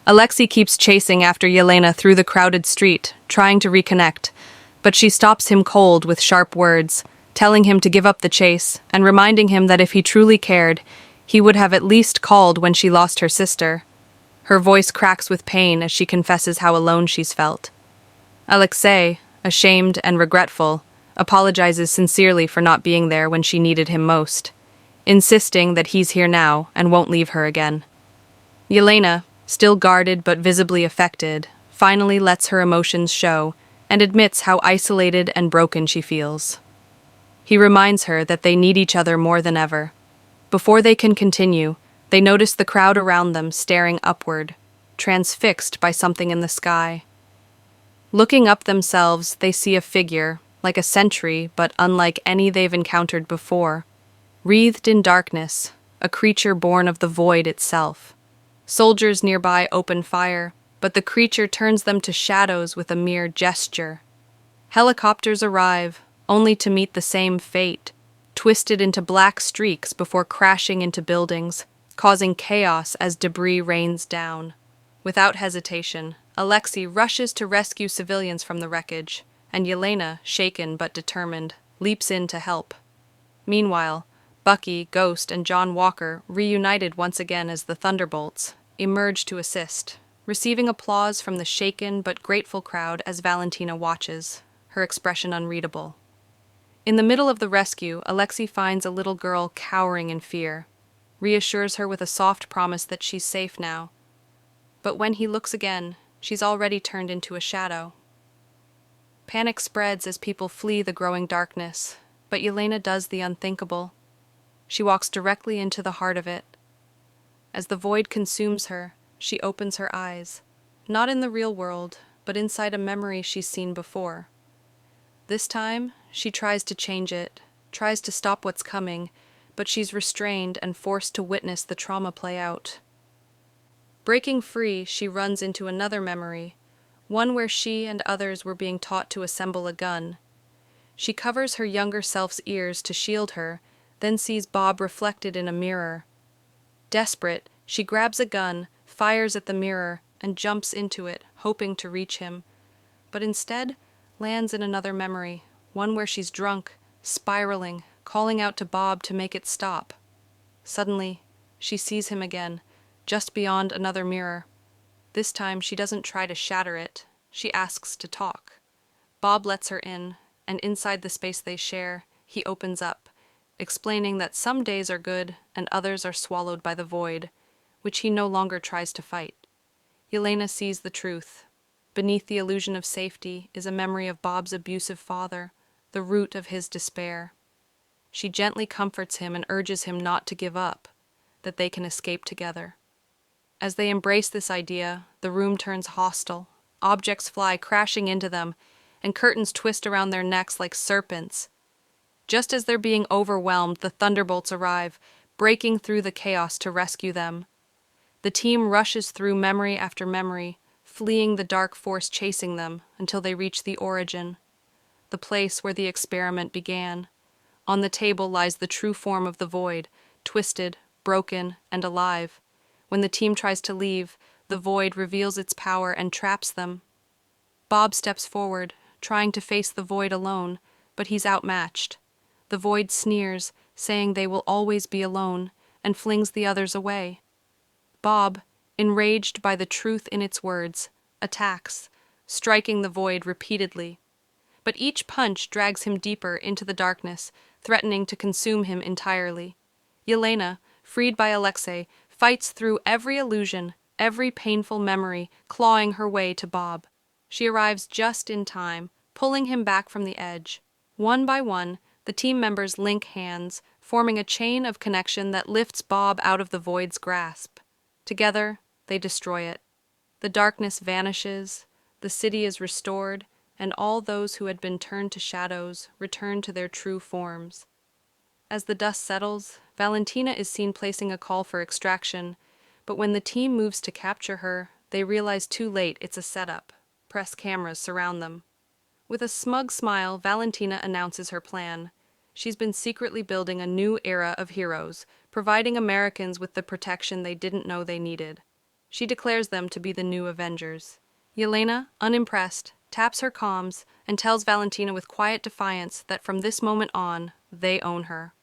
Alexei keeps chasing after Yelena through the crowded street, trying to reconnect, but she stops him cold with sharp words, telling him to give up the chase and reminding him that if he truly cared, he would have at least called when she lost her sister. Her voice cracks with pain as she confesses how alone she's felt. Alexei, ashamed and regretful, apologizes sincerely for not being there when she needed him most, insisting that he's here now and won't leave her again. Yelena, still guarded but visibly affected, finally lets her emotions show and admits how isolated and broken she feels. He reminds her that they need each other more than ever. Before they can continue, they notice the crowd around them staring upward, transfixed by something in the sky. Looking up themselves, they see a figure, like a sentry but unlike any they've encountered before. Wreathed in darkness, a creature born of the void itself. Soldiers nearby open fire, but the creature turns them to shadows with a mere gesture. Helicopters arrive, only to meet the same fate, twisted into black streaks before crashing into buildings, causing chaos as debris rains down. Without hesitation, Alexei rushes to rescue civilians from the wreckage, and Yelena, shaken but determined, leaps in to help. Meanwhile, Bucky, Ghost, and John Walker, reunited once again as the Thunderbolts, emerge to assist, receiving applause from the shaken but grateful crowd as Valentina watches, her expression unreadable. In the middle of the rescue, Alexei finds a little girl cowering in fear, reassures her with a soft promise that she's safe now. But when he looks again, she's already turned into a shadow. Panic spreads as people flee the growing darkness, but Yelena does the unthinkable. She walks directly into the heart of it. As the void consumes her, she opens her eyes, not in the real world, but inside a memory she's seen before. This time, she tries to change it, tries to stop what's coming, but she's restrained and forced to witness the trauma play out. Breaking free, she runs into another memory, one where she and others were being taught to assemble a gun. She covers her younger self's ears to shield her, then sees Bob reflected in a mirror. Desperate, she grabs a gun, fires at the mirror, and jumps into it, hoping to reach him, but instead lands in another memory, one where she's drunk, spiraling, calling out to Bob to make it stop. Suddenly, she sees him again, just beyond another mirror. This time, she doesn't try to shatter it, she asks to talk. Bob lets her in, and inside the space they share, he opens up, explaining that some days are good and others are swallowed by the void, which he no longer tries to fight. Yelena sees the truth. Beneath the illusion of safety is a memory of Bob's abusive father, the root of his despair. She gently comforts him and urges him not to give up, that they can escape together. As they embrace this idea, the room turns hostile, objects fly crashing into them, and curtains twist around their necks like serpents. Just as they're being overwhelmed, the Thunderbolts arrive, breaking through the chaos to rescue them. The team rushes through memory after memory, fleeing the dark force chasing them until they reach the origin, the place where the experiment began. On the table lies the true form of the void, twisted, broken, and alive. When the team tries to leave, the void reveals its power and traps them. Bob steps forward, trying to face the void alone, but he's outmatched. The void sneers, saying they will always be alone, and flings the others away. Bob, enraged by the truth in its words, attacks, striking the void repeatedly. But each punch drags him deeper into the darkness, threatening to consume him entirely. Yelena, freed by Alexei, fights through every illusion, every painful memory, clawing her way to Bob. She arrives just in time, pulling him back from the edge. One by one, the team members link hands, forming a chain of connection that lifts Bob out of the void's grasp. Together, they destroy it. The darkness vanishes, the city is restored, and all those who had been turned to shadows return to their true forms. As the dust settles, Valentina is seen placing a call for extraction, but when the team moves to capture her, they realize too late it's a setup. Press cameras surround them. With a smug smile, Valentina announces her plan. She's been secretly building a new era of heroes, providing Americans with the protection they didn't know they needed. She declares them to be the new Avengers. Yelena, unimpressed, taps her comms and tells Valentina with quiet defiance that from this moment on, they own her.